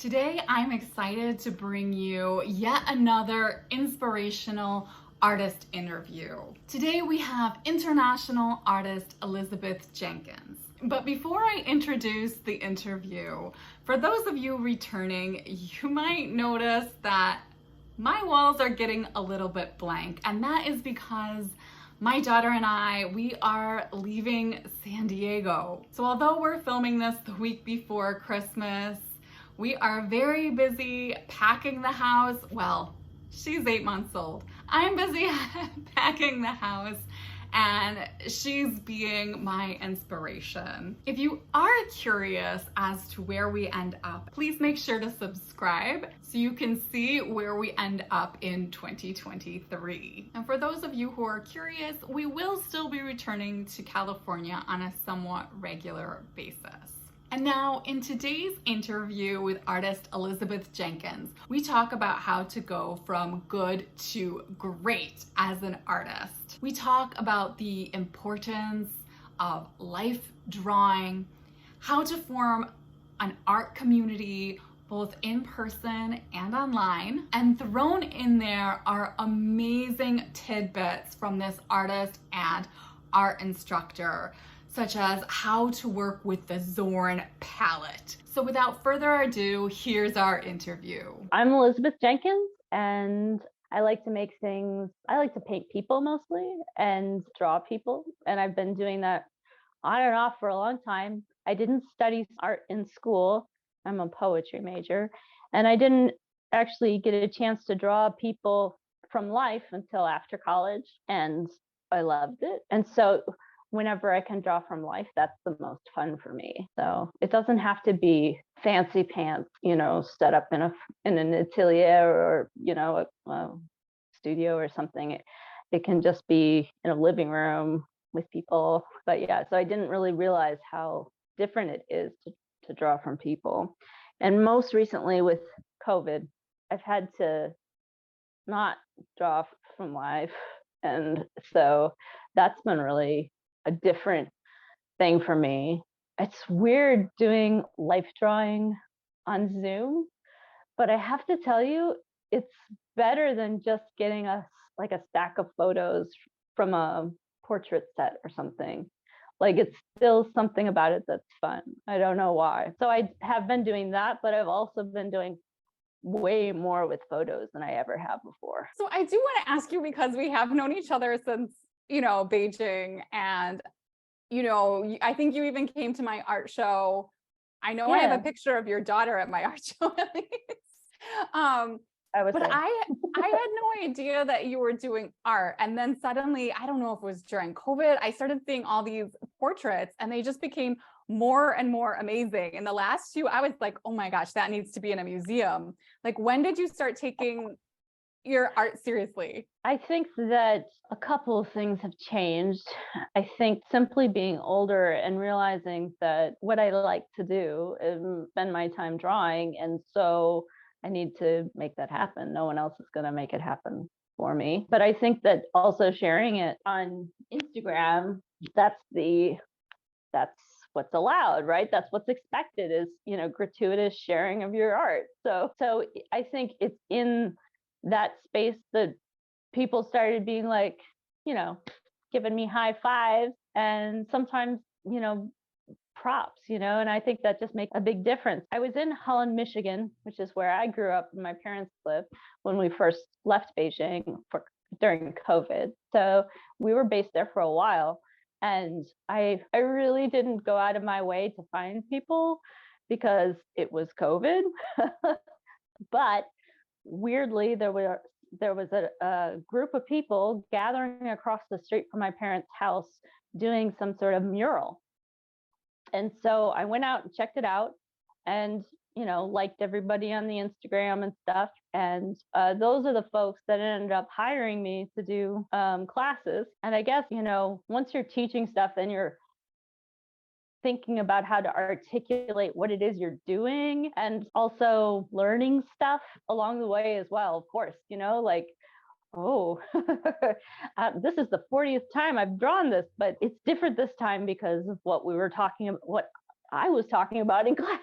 Today, I'm excited to bring you yet another inspirational artist interview. Today, we have international artist Elizabeth Jenkins. But before I introduce the interview, for those of you returning, you might notice that my walls are getting a little bit blank, and that is because my daughter and we are leaving San Diego. So although we're filming this the week before Christmas, we are very busy packing the house. Well, she's 8 months old. I'm busy packing the house, and she's being my inspiration. If you are curious as to where we end up, please make sure to subscribe so you can see where we end up in 2023. And for those of you who are curious, we will still be returning to California on a somewhat regular basis. And now, in today's interview with artist Elizabeth Jenkins, we talk about how to go from good to great as an artist. We talk about the importance of life drawing, how to form an art community both in person and online, and thrown in there are amazing tidbits from this artist and art instructor, such as how to work with the Zorn palette. So without further ado, here's our interview. I'm Elizabeth Jenkins, and I like to make things. I like to paint people mostly and draw people. And I've been doing that on and off for a long time. I didn't study art in school. I'm a poetry major, and I didn't actually get a chance to draw people from life until after college, and I loved it. And so whenever I can draw from life, that's the most fun for me. So it doesn't have to be fancy pants, set up in an atelier or a studio or something. It can just be in a living room with people. But yeah, so I didn't really realize how different it is to draw from people. And most recently with COVID, I've had to not draw from life, and so that's been really a different thing for me. It's weird doing life drawing on Zoom, but I have to tell you, it's better than just getting a stack of photos from a portrait set or something. Like, it's still something about it that's fun. I don't know why. So I have been doing that, but I've also been doing way more with photos than I ever have before. So I do want to ask you, because we have known each other since Beijing, and I think you even came to my art show. I know I have a picture of your daughter at my art show at least. But I had no idea that you were doing art. And then suddenly, I don't know if it was during COVID, I started seeing all these portraits, and they just became more and more amazing. In the last few, I was like, oh my gosh, that needs to be in a museum. Like, when did you start taking your art seriously? I think that a couple of things have changed. I think simply being older and realizing that what I like to do is spend my time drawing, and so I need to make that happen. No one else is going to make it happen for me. But I think that also sharing it on Instagram, that's what's allowed, right? That's what's expected, is gratuitous sharing of your art. So I think it's in that space that people started being like, giving me high fives and sometimes, props, and I think that just makes a big difference. I was in Holland, Michigan, which is where I grew up and my parents lived when we first left Beijing during COVID. So we were based there for a while, and I really didn't go out of my way to find people because it was COVID. But weirdly, there was a group of people gathering across the street from my parents' house doing some sort of mural. And so I went out and checked it out, and liked everybody on the Instagram and stuff. And those are the folks that ended up hiring me to do classes. And I guess once you're teaching stuff, then you're thinking about how to articulate what it is you're doing, and also learning stuff along the way as well, of course, like, oh, this is the 40th time I've drawn this, but it's different this time because of what I was talking about in class.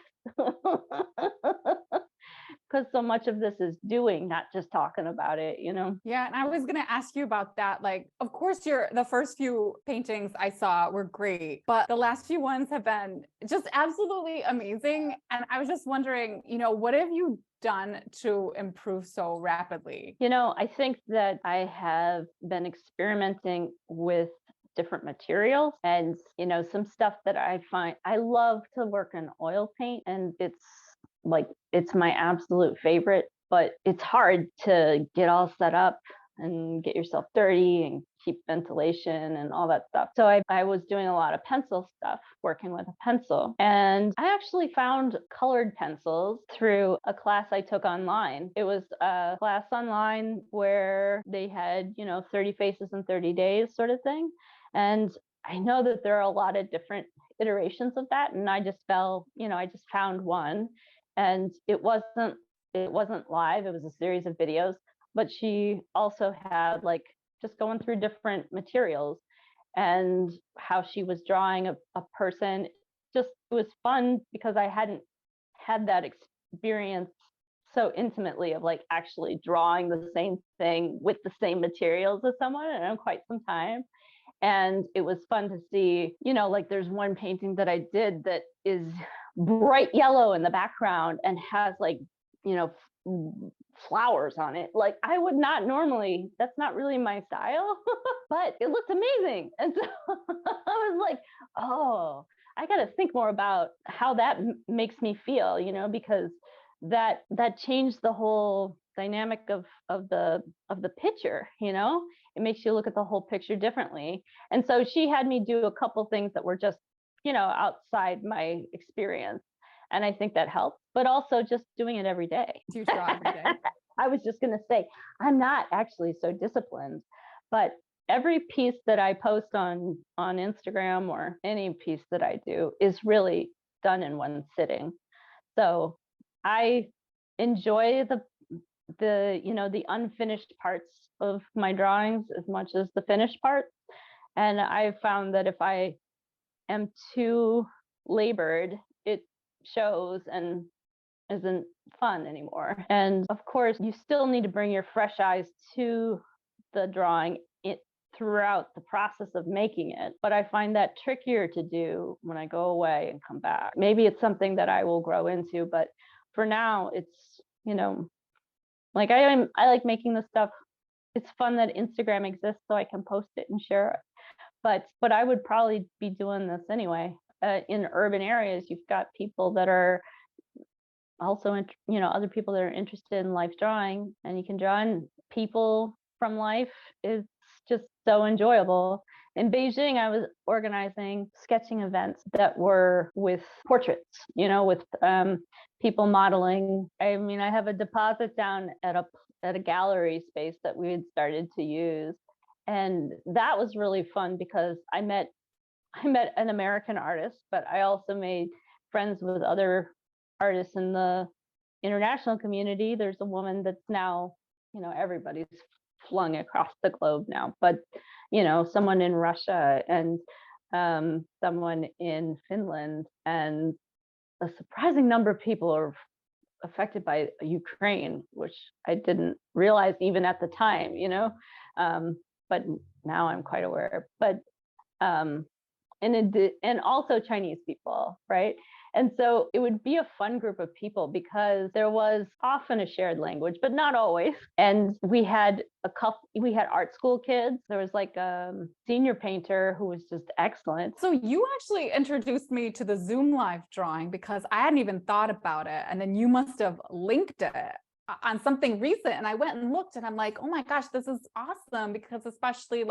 because so much of this is doing, not just talking about it, Yeah, and I was going to ask you about that. Like, of course, the first few paintings I saw were great, but the last few ones have been just absolutely amazing. And I was just wondering, what have you done to improve so rapidly? I think that I have been experimenting with different materials and, some stuff that I find I love to work in oil paint, and it's my absolute favorite, but it's hard to get all set up and get yourself dirty and keep ventilation and all that stuff. So I was doing a lot of pencil stuff, working with a pencil. And I actually found colored pencils through a class I took online. It was a class online where they had, 30 faces in 30 days sort of thing. And I know that there are a lot of different iterations of that. And I just found one, and it wasn't live. It was a series of videos, but she also had just going through different materials and how she was drawing a person. Just, it was fun because I hadn't had that experience so intimately of actually drawing the same thing with the same materials as someone in quite some time. And it was fun to see, there's one painting that I did that is bright yellow in the background and has flowers on it. I would not normally, that's not really my style, but it looked amazing. And so I was like, oh, I got to think more about how that makes me feel, because that changed the whole dynamic of the picture. It makes you look at the whole picture differently. And so she had me do a couple things that were just outside my experience, and I think that helped, but also just doing it every day. Do you draw every day? I was just going to say, I'm not actually so disciplined, but every piece that I post on Instagram, or any piece that I do, is really done in one sitting. So I enjoy the unfinished parts of my drawings as much as the finished parts. And I found that if I am too labored, it shows and isn't fun anymore. And of course, you still need to bring your fresh eyes to the drawing throughout the process of making it. But I find that trickier to do when I go away and come back. Maybe it's something that I will grow into, but for now, it's, I like making the stuff. It's fun that Instagram exists so I can post it and share it. But I would probably be doing this anyway. In urban areas, you've got people that are also, other people that are interested in life drawing, and you can draw in people from life. It's just so enjoyable. In Beijing, I was organizing sketching events that were with portraits, with people modeling. I mean, I have a deposit down at a gallery space that we had started to use. And that was really fun because I met an American artist, but I also made friends with other artists in the international community. There's a woman that's now, everybody's flung across the globe now, but someone in Russia, and someone in Finland, and a surprising number of people are affected by Ukraine, which I didn't realize even at the time, but now I'm quite aware. But and also Chinese people, right? And so it would be a fun group of people because there was often a shared language, but not always. And we had art school kids. There was a senior painter who was just excellent. So you actually introduced me to the Zoom live drawing because I hadn't even thought about it. And then you must have linked it on something recent. And I went and looked, and I'm like, oh my gosh, this is awesome, because especially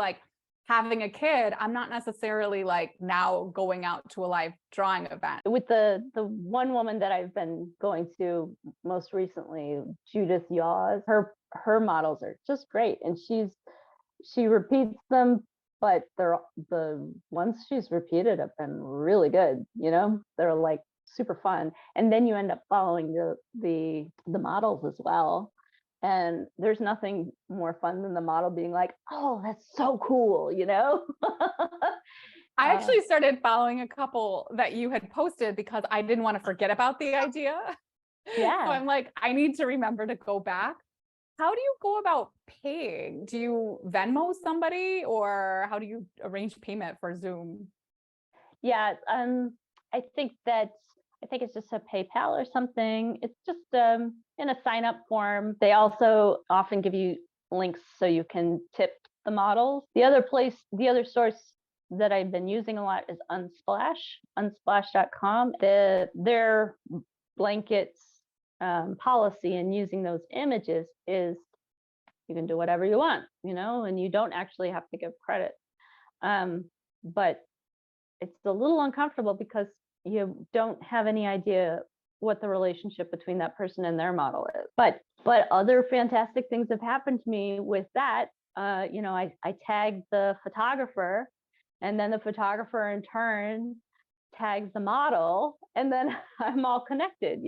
having a kid, I'm not necessarily now going out to a live drawing event. With the one woman that I've been going to most recently, Judith Yaws, her models are just great, and she repeats them, but the ones she's repeated have been really good. They're super fun, and then you end up following the models as well. And there's nothing more fun than the model being like, oh, that's so cool, I actually started following a couple that you had posted because I didn't want to forget about the idea. Yeah. I'm like, I need to remember to go back. How do you go about paying? Do you Venmo somebody, or how do you arrange payment for Zoom? Yeah. I think it's just a PayPal or something. It's just in a sign up form. They also often give you links so you can tip the models. The other source that I've been using a lot is Unsplash, unsplash.com. Their blankets policy in using those images is you can do whatever you want, and you don't actually have to give credit. But it's a little uncomfortable because you don't have any idea what the relationship between that person and their model is. But other fantastic things have happened to me with that. I tagged the photographer, and then the photographer in turn tags the model, and then I'm all connected.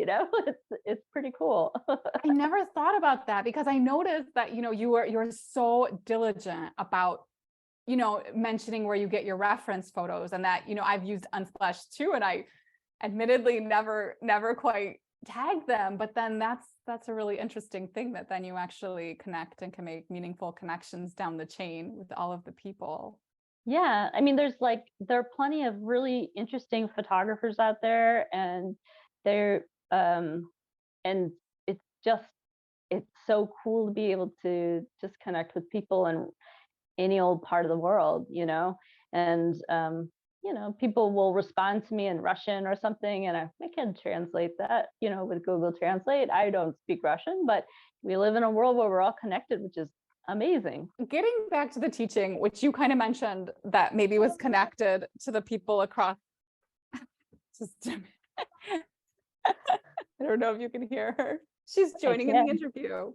It's pretty cool. I never thought about that, because I noticed that, you're so diligent about, mentioning where you get your reference photos, and that, I've used Unsplash too, and I admittedly never quite tagged them, but then that's a really interesting thing, that then you actually connect and can make meaningful connections down the chain with all of the people. Yeah, I mean, there are plenty of really interesting photographers out there, and they're and it's so cool to be able to just connect with people in any old part of the world, and people will respond to me in Russian or something, and I can translate that, with Google Translate. I don't speak Russian, but we live in a world where we're all connected, which is amazing. Getting back to the teaching, which you kind of mentioned that maybe was connected to the people across. I don't know if you can hear her. She's joining in the interview.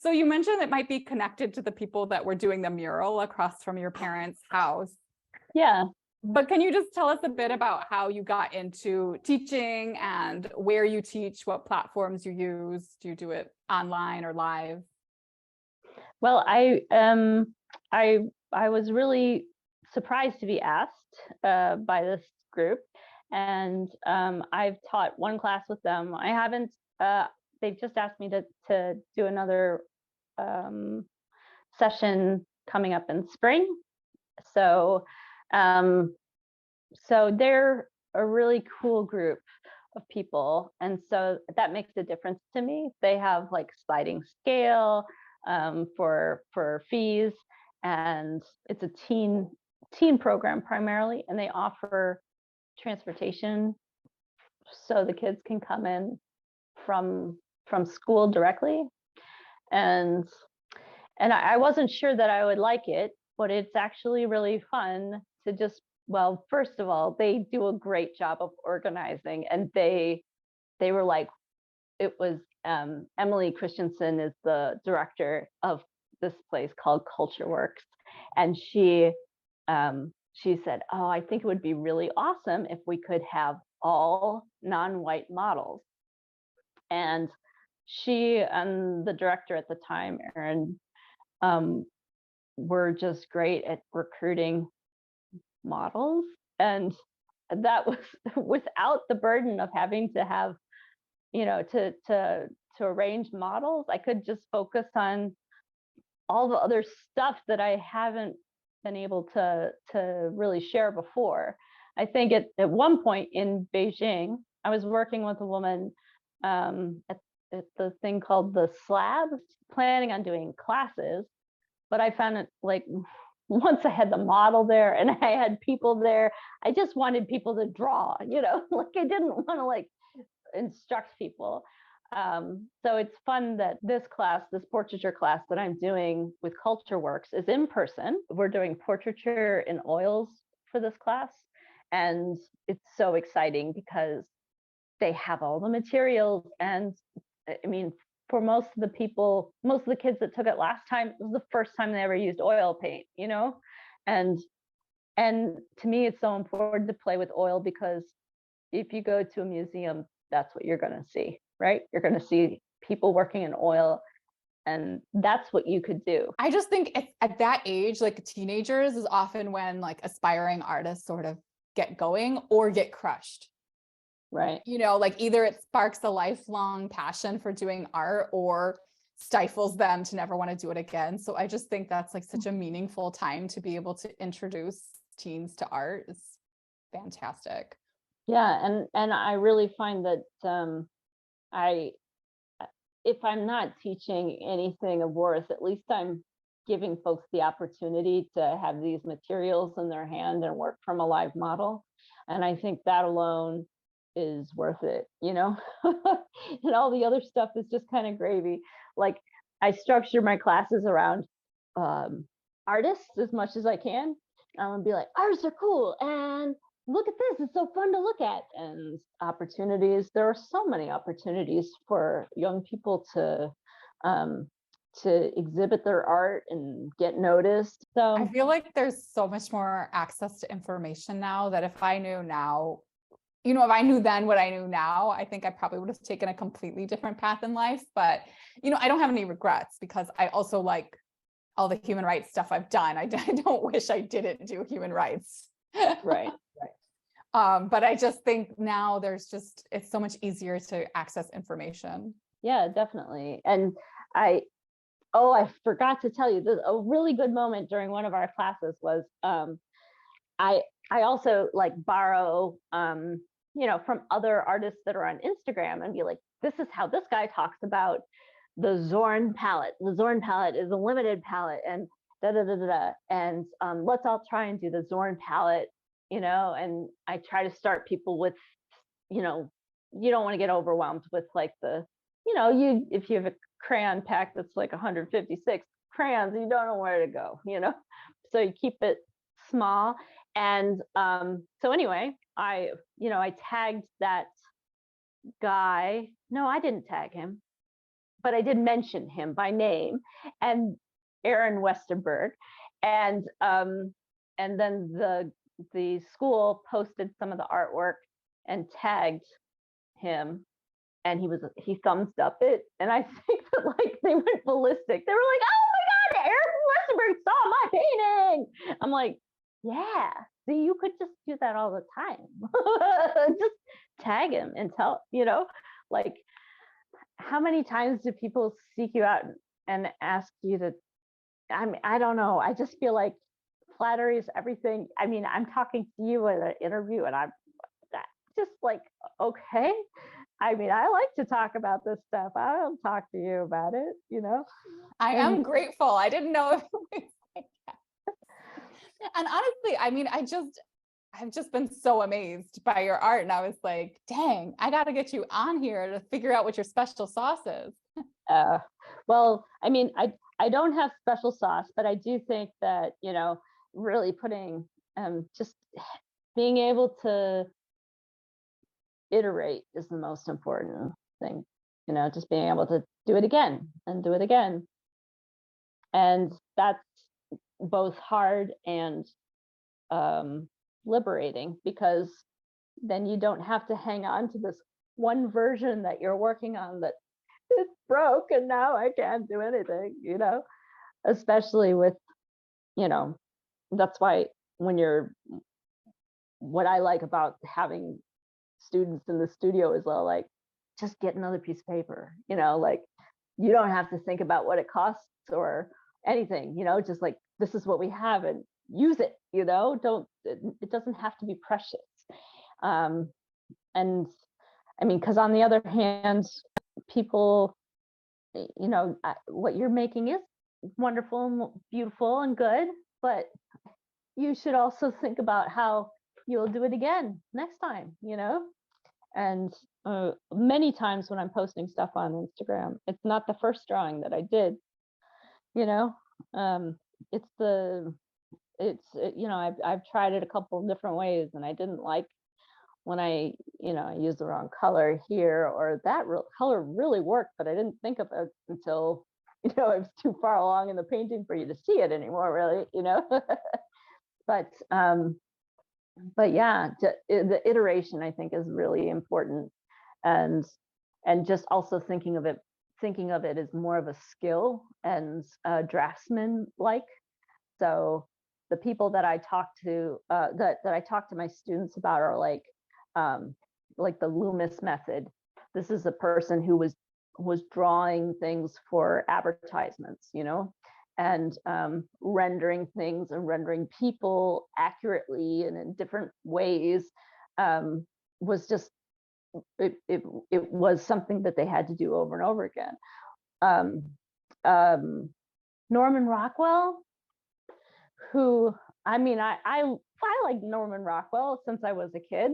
So you mentioned it might be connected to the people that were doing the mural across from your parents' house. Yeah. But can you just tell us a bit about how you got into teaching and where you teach, what platforms you use? Do you do it online or live? Well, I was really surprised to be asked by this group, and I've taught one class with them. I haven't. They've just asked me to do another session coming up in spring. So they're a really cool group of people, and so that makes a difference to me. They have like sliding scale for fees, and it's a teen program primarily, and they offer transportation so the kids can come in from school directly, and I wasn't sure that I would like it, but it's actually really fun to just, well, first of all, they do a great job of organizing, and they were like, it was Emily Christensen is the director of this place called Cultureworks, and she said, oh, I think it would be really awesome if we could have all non-white models. And she and the director at the time, Erin, were just great at recruiting models, and that was without the burden of having to have, to arrange models. I could just focus on all the other stuff that I haven't been able to really share before. I think at one point in Beijing, I was working with a woman at the thing called the Slabs, planning on doing classes, but I found it like once I had the model there and I had people there, I just wanted people to draw, like I didn't want to like instruct people. So it's fun that this portraiture class that I'm doing with Cultureworks is in person. We're doing portraiture in oils for this class. And it's so exciting because they have all the materials. And I mean, for most of the kids that took it last time, it was the first time they ever used oil paint, and to me, it's so important to play with oil because if you go to a museum, that's what you're going to see, right? You're going to see people working in oil, and that's what you could do. I just think at that age, like teenagers is often when like aspiring artists sort of get going or get crushed. Right. Like either it sparks a lifelong passion for doing art or stifles them to never want to do it again. So I just think that's like such a meaningful time to be able to introduce teens to art. It's fantastic. Yeah, and I really find that I if I'm not teaching anything of worth, at least I'm giving folks the opportunity to have these materials in their hand and work from a live model. And I think that alone is worth it, you know? And all the other stuff is just kind of gravy. Like I structure my classes around artists as much as I can. I'm gonna be like, artists are cool, and look at this, it's so fun to look at. And opportunities, there are so many opportunities for young people to exhibit their art and get noticed. I So feel like there's so much more access to information now that if I knew now, if I knew then what I knew now, I think I probably would have taken a completely different path in life. But, I don't have any regrets because I also like all the human rights stuff I've done. I don't wish I didn't do human rights. right. But I just think now it's so much easier to access information. Yeah, definitely. And I forgot to tell you, a really good moment during one of our classes was I also like borrow from other artists that are on Instagram and be like, this is how this guy talks about the Zorn palette. The Zorn palette is a limited palette, and da da da da da. And let's all try and do the Zorn palette, and I try to start people with, you don't want to get overwhelmed with like if you have a crayon pack that's like 156 crayons, you don't know where to go, so you keep it small. And so anyway, I tagged that guy. No, I didn't tag him, but I did mention him by name, and Aaron Westerberg. And then the school posted some of the artwork and tagged him, and he thumbs up it. And I think that like they went ballistic. They were like, oh my God, Aaron Westerberg saw my painting. I'm like, yeah, see, you could just do that all the time. Just tag him and tell, like, how many times do people seek you out and ask you to, I don't know. I just feel like flattery is everything. I mean, I'm talking to you in an interview and I'm just like, okay. I mean, I like to talk about this stuff. I don't talk to you about it, I am grateful. I didn't know if and honestly, I mean, I've just been so amazed by your art. And I was like, dang, I got to get you on here to figure out what your special sauce is. Well, I mean, I don't have special sauce, but I do think that, really putting just being able to iterate is the most important thing, just being able to do it again and do it again. And that's both hard and liberating, because then you don't have to hang on to this one version that you're working on that is broke and now I can't do anything, especially with, that's why what I like about having students in the studio is like, just get another piece of paper, like you don't have to think about what it costs or anything, just like, this is what we have and use it, it doesn't have to be precious. And I mean, because on the other hand, people, what you're making is wonderful and beautiful and good, but you should also think about how you'll do it again next time, and many times when I'm posting stuff on Instagram, it's not the first drawing that I did, I've tried it a couple of different ways, and I didn't like when I used the wrong color here, or that color really worked, but I didn't think of it until, it was too far along in the painting for you to see it anymore, really, but yeah, the iteration, I think, is really important, and just also thinking of it as more of a skill and draftsman like. So the people that I talk to, that I talk to my students about are like, like the Loomis method. This is a person who was drawing things for advertisements, and rendering things and rendering people accurately and in different ways, was just it was something that they had to do over and over again. Norman Rockwell, who, I mean, I like Norman Rockwell since I was a kid.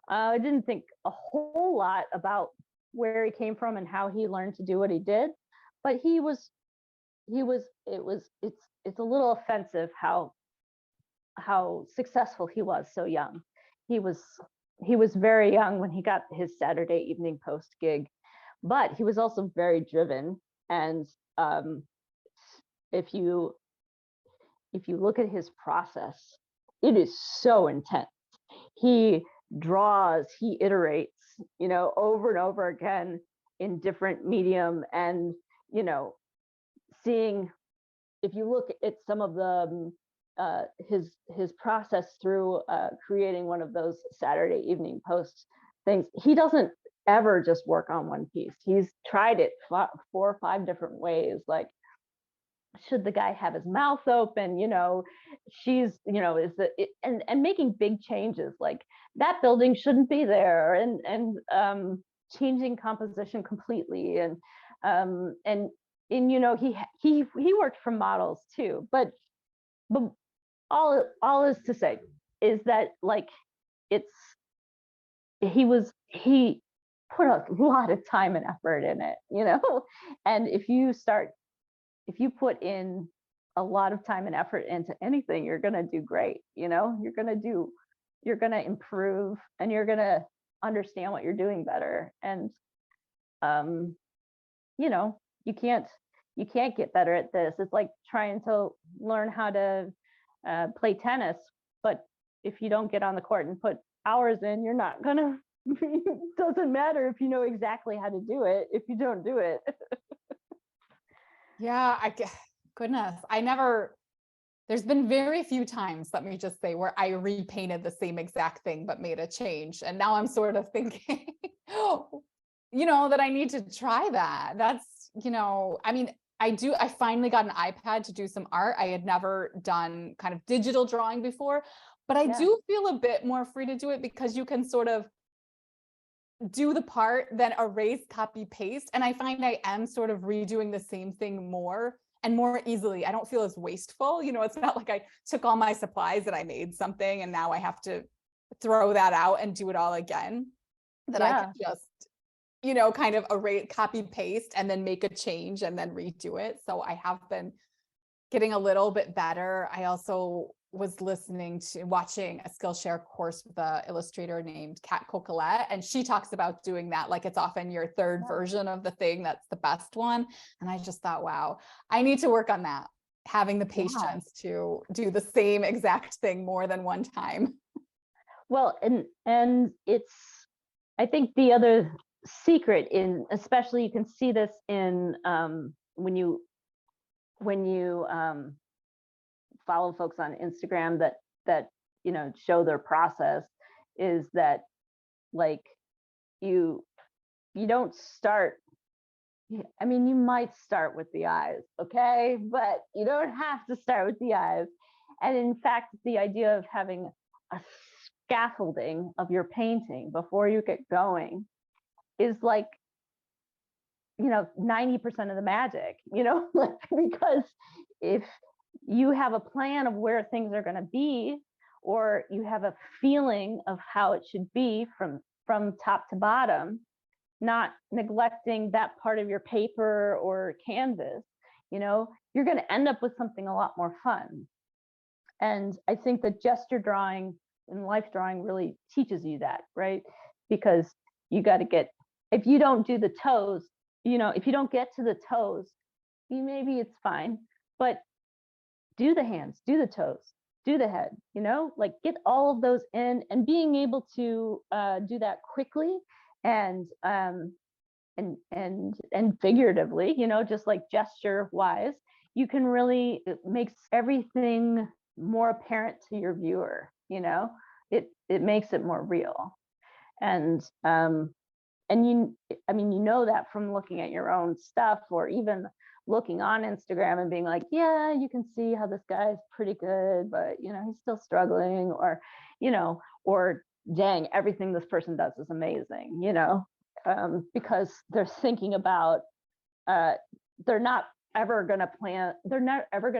I didn't think a whole lot about where he came from and how he learned to do what he did, but it's a little offensive how successful he was so young. He was very young when he got his Saturday Evening Post gig, but he was also very driven. And if you look at his process, it is so intense. He draws, he iterates, over and over again in different medium. And, seeing, if you look at some of the his process through creating one of those Saturday Evening Post things, he doesn't ever just work on one piece. He's tried it 4 or 5 different ways. Like, should the guy have his mouth open? She's, and making big changes, like that building shouldn't be there, and changing composition completely, and he worked from models too, but all is to say is that, like, he put a lot of time and effort in it, and if you put in a lot of time and effort into anything, you're going to do great. You're going to improve, and you're going to understand what you're doing better. And, you can't get better at this. It's like trying to learn how to play tennis, but if you don't get on the court and put hours in, you're not going to, it doesn't matter if you know exactly how to do it if you don't do it. Yeah, goodness, there's been very few times, let me just say, where I repainted the same exact thing but made a change. And now I'm sort of thinking, that I need to try that. That's, I mean, I finally got an iPad to do some art. I had never done kind of digital drawing before, but I do feel a bit more free to do it because you can sort of do the part, then erase, copy, paste. And I find I am sort of redoing the same thing more and more easily. I don't feel as wasteful. It's not like I took all my supplies and I made something and now I have to throw that out and do it all again. That I can just, kind of erase, copy, paste, and then make a change and then redo it. So I have been getting a little bit better. I also was watching a Skillshare course with an illustrator named Kat Coquelet, and she talks about doing that. Like, it's often your third version of the thing that's the best one. And I just thought, wow, I need to work on that, having the patience to do the same exact thing more than one time. Well, and it's, I think the other secret especially you can see this in when you follow folks on Instagram that show their process, is that, like, you don't start, I mean, you might start with the eyes, okay, but you don't have to start with the eyes. And in fact, the idea of having a scaffolding of your painting before you get going is like 90% of the magic, because if you have a plan of where things are going to be, or you have a feeling of how it should be from top to bottom, not neglecting that part of your paper or canvas, you're going to end up with something a lot more fun. And I think that gesture drawing and life drawing really teaches you that, right? Because you got to if you don't do the toes, if you don't get to the toes, maybe it's fine, but do the hands, do the toes, do the head, like get all of those in, and being able to do that quickly and figuratively, just like gesture wise, you can really, it makes everything more apparent to your viewer, it makes it more real. And I mean, you know that from looking at your own stuff, or even looking on Instagram and being like, yeah, you can see how this guy's pretty good, but he's still struggling, or dang, everything this person does is amazing, because they're thinking about, they're not ever going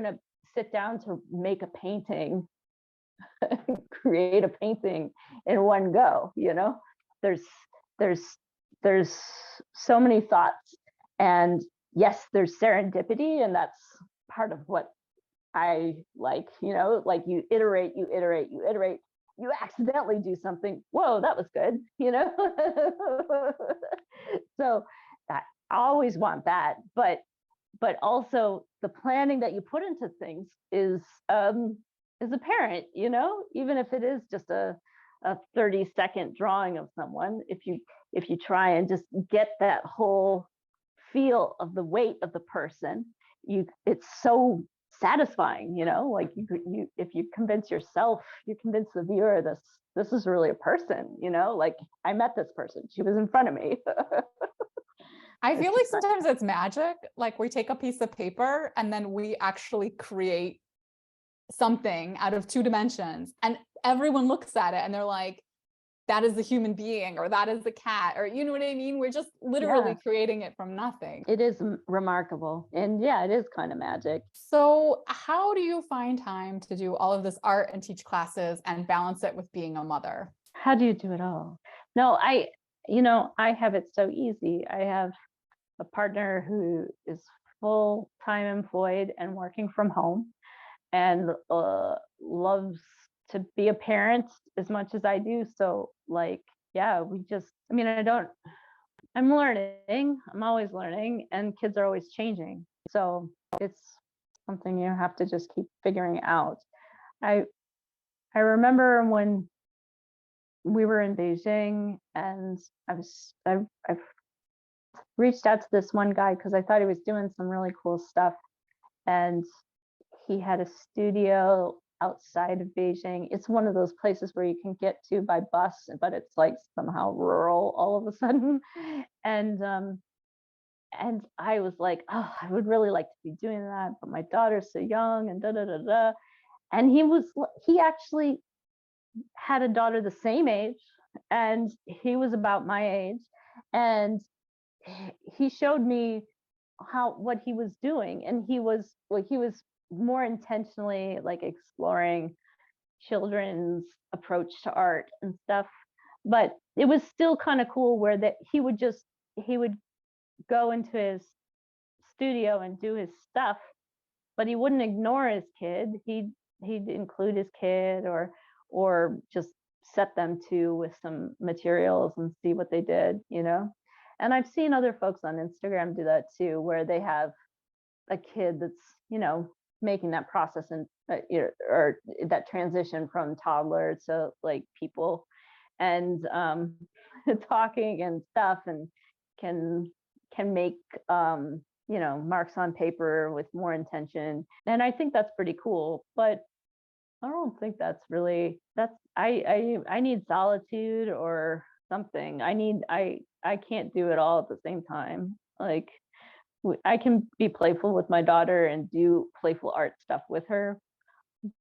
to sit down to make a painting, create a painting in one go. There's there's there's so many thoughts, and yes, there's serendipity, and that's part of what I like. Like you iterate, you accidentally do something, whoa, that was good. So that, I always want that, but also the planning that you put into things is apparent, even if it is just a 30-second drawing of someone. If you try and just get that whole feel of the weight of the person, it's so satisfying, like you if you convince yourself, you convince the viewer, this is really a person, like I met this person, she was in front of me. I feel like sometimes it's magic. Like we take a piece of paper and then we actually create something out of 2 dimensions, and everyone looks at it and they're like, that is a human being, or that is the cat, or you know what I mean? We're just literally creating it from nothing. It is remarkable. And yeah, it is kind of magic. So how do you find time to do all of this art and teach classes and balance it with being a mother? How do you do it all? No, I have it so easy. I have a partner who is full-time employed and working from home, and loves to be a parent as much as I do. So like, yeah, I'm learning. I'm always learning, and kids are always changing. So it's something you have to just keep figuring out. I remember when we were in Beijing, and I've reached out to this one guy because I thought he was doing some really cool stuff, and he had a studio outside of Beijing. It's one of those places where you can get to by bus, but it's like somehow rural all of a sudden. And I was like, oh, I would really like to be doing that, but my daughter's so young, and da da da da. And he actually had a daughter the same age, and he was about my age, and he showed me what he was doing, and he was more intentionally like exploring children's approach to art and stuff. But it was still kind of cool where that he would go into his studio and do his stuff, but he wouldn't ignore his kid. He'd include his kid, or just set them to with some materials and see what they did. And I've seen other folks on Instagram do that too, where they have a kid that's making that process, and or that transition from toddler to like people, and talking and stuff, and can make marks on paper with more intention. And I think that's pretty cool. But I don't think I need solitude or something. I can't do it all at the same time. Like I can be playful with my daughter and do playful art stuff with her,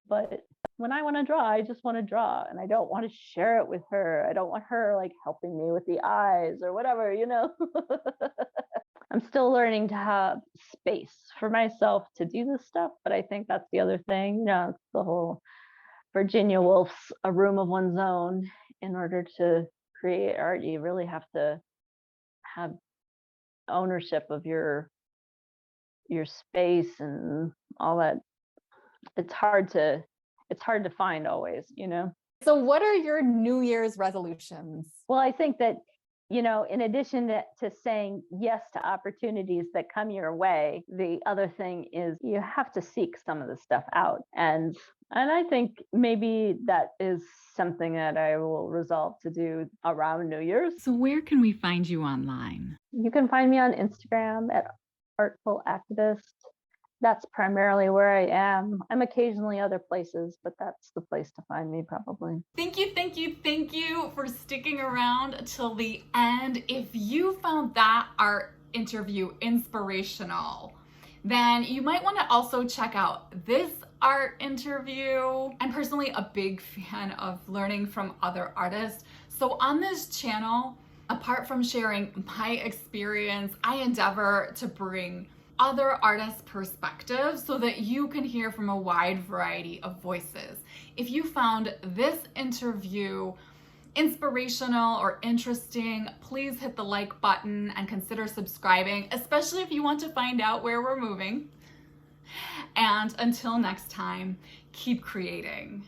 but when I want to draw, I just want to draw, and I don't want to share it with her. I don't want her like helping me with the eyes or whatever. I'm still learning to have space for myself to do this stuff, but I think that's the other thing. It's the whole Virginia Woolf's "a room of one's own." In order to create art, you really have to have ownership of your space and all that. It's hard to find always. So what are your New Year's resolutions? Well, I think that in addition to saying yes to opportunities that come your way, the other thing is you have to seek some of the stuff out. And I think maybe that is something that I will resolve to do around New Year's. So where can we find you online? You can find me on Instagram at Artful Activist, That's primarily where I am. I'm occasionally other places, but that's the place to find me probably. Thank you, thank you, thank you for sticking around till the end. If you found that art interview inspirational, then you might want to also check out this art interview. I'm personally a big fan of learning from other artists. So on this channel, apart from sharing my experience, I endeavor to bring other artists' perspectives so that you can hear from a wide variety of voices. If you found this interview inspirational or interesting, please hit the like button and consider subscribing, especially if you want to find out where we're moving. And until next time, keep creating.